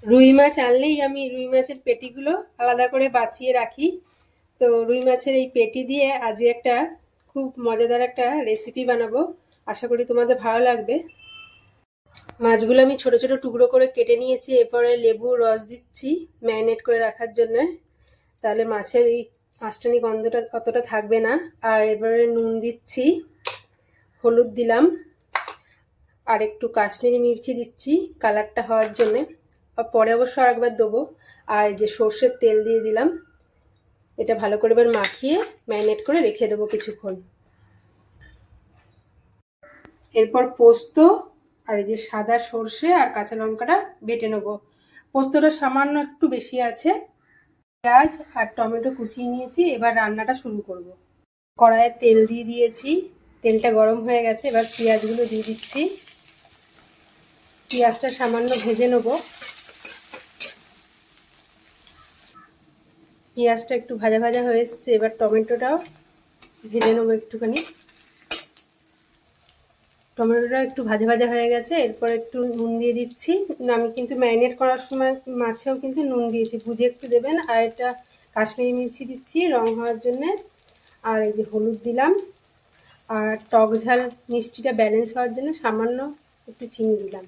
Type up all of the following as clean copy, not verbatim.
রুই মাছ আনলেই আমি রুই মাছের পেটিগুলো আলাদা করে বাছিয়ে রাখি। তো রুই মাছের এই পেটি দিয়ে আজকে একটা খুব মজাদার একটা রেসিপি বানাবো। আশা করি তোমাদের ভালো লাগবে। মাছগুলো আমি ছোট ছোট টুকরো করে কেটে নিয়েছি। এরপরে লেবু রস দিচ্ছি ম্যারিনেট করে রাখার জন্য, তাহলে মাছের এই আঁশটানি গন্ধটা অতটা থাকবে না। আর এবারে নুন দিচ্ছি, হলুদ দিলাম, আর একটু কাশ্মীরি মির্চি দিচ্ছি কালারটা হওয়ার জন্যে। আর পরে অবশ্য আরেকবার দেবো। আর এই যে সর্ষের তেল দিয়ে দিলাম। এটা ভালো করে এবার মাখিয়ে ম্যারিনেট করে রেখে দেবো কিছুক্ষণ। এরপর পোস্ত আর এই যে সাদা সর্ষে আর কাঁচা লঙ্কাটা বেটে নেবো। পোস্তটা সামান্য একটু বেশি আছে। পেঁয়াজ আর টমেটো কুচিয়ে নিয়েছি। এবার রান্নাটা শুরু করব। কড়াইয়ে তেল দিয়ে দিয়েছি, তেলটা গরম হয়ে গেছে। এবার পেঁয়াজগুলো দিয়ে দিচ্ছি। পেঁয়াজটা সামান্য ভেজে নেব। পেঁয়াজটা একটু ভাজা ভাজা হয়ে এসছে। এবার টমেটোটাও ভেজে নেবো একটুখানি। টমেটোটা একটু ভাজা ভাজা হয়ে গেছে। এরপর একটু নুন দিয়ে দিচ্ছি। আমি কিন্তু ম্যারিনেট করার সময় মাছেও কিন্তু নুন দিয়েছি, বুঝে একটু দেবেন। আর এটা কাশ্মীরি মির্চি দিচ্ছি রং হওয়ার জন্যে। আর এই যে হলুদ দিলাম। আর টক ঝাল মিষ্টিটা ব্যালেন্স হওয়ার জন্য সামান্য একটু চিনি দিলাম।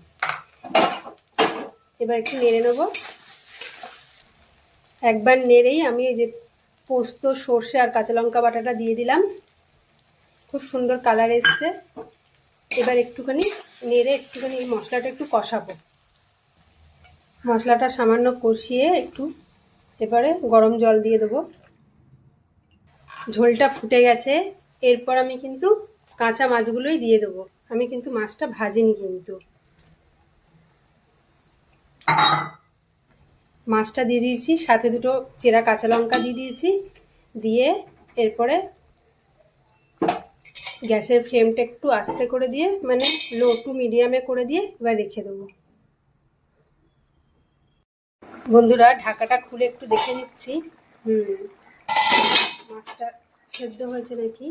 এবার একটু নেড়ে নেবো। একবার নেড়েই আমি এই যে পোস্ত সর্ষে আর কাঁচা লঙ্কা বাটাটা দিয়ে দিলাম। খুব সুন্দর কালার এসছে। এবার একটুখানি নেড়ে একটুখানি এই মশলাটা একটু কষাবো। মশলাটা সামান্য কষিয়ে একটু এবারে গরম জল দিয়ে দেবো। ঝোলটা ফুটে গেছে। এরপর আমি কিন্তু কাঁচা মাছগুলোই দিয়ে দেবো। আমি কিন্তু মাছটা ভাজিনি কিন্তু। মাছটা দিয়ে দিয়েছি, সাথে দুটো চেরা কাঁচা লঙ্কা দিয়ে দিয়েছি। দিয়ে এরপরে গ্যাসের ফ্লেমটা একটু আস্তে করে দিয়ে, মানে লো টু মিডিয়ামে করে দিয়ে এবার রেখে দেবো। বন্ধুরা ঢাকাটা খুলে একটু দেখে নিচ্ছি। মাছটা সেদ্ধ হয়েছে নাকি।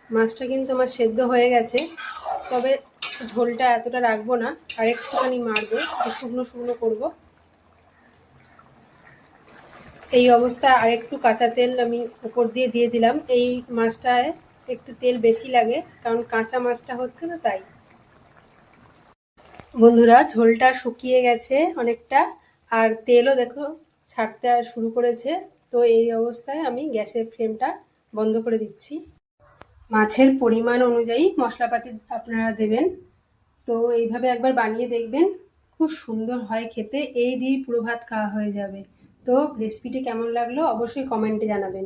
মাছটা কিন্তু আমার সেদ্ধ হয়ে গেছে। তবে ঝোলটা এতটা রাখবো না, আর একটুখানি মারবো, শুকনো শুকনো করবো। এই অবস্থায় আর একটু কাঁচা তেল আমি উপর দিয়ে দিয়ে দিলাম। এই মাছটায় একটু তেল বেশি লাগে, কারণ কাঁচা মাছটা হচ্ছে তো তাই। বন্ধুরা ঝোলটা শুকিয়ে গেছে অনেকটা, আর তেলও দেখো ছাড়তে শুরু করেছে। তো এই অবস্থায় আমি গ্যাসের ফ্লেমটা বন্ধ করে দিচ্ছি। মাছের পরিমাণ অনুযায়ী মশলাপাতি আপনারা দেবেন। তো এইভাবে একবার বানিয়ে দেখবেন, খুব সুন্দর হয় খেতে। এই দিয়েই পুরো ভাত খাওয়া হয়ে যাবে। তো রেসিপিটি কেমন লাগলো অবশ্যই কমেন্টে জানাবেন।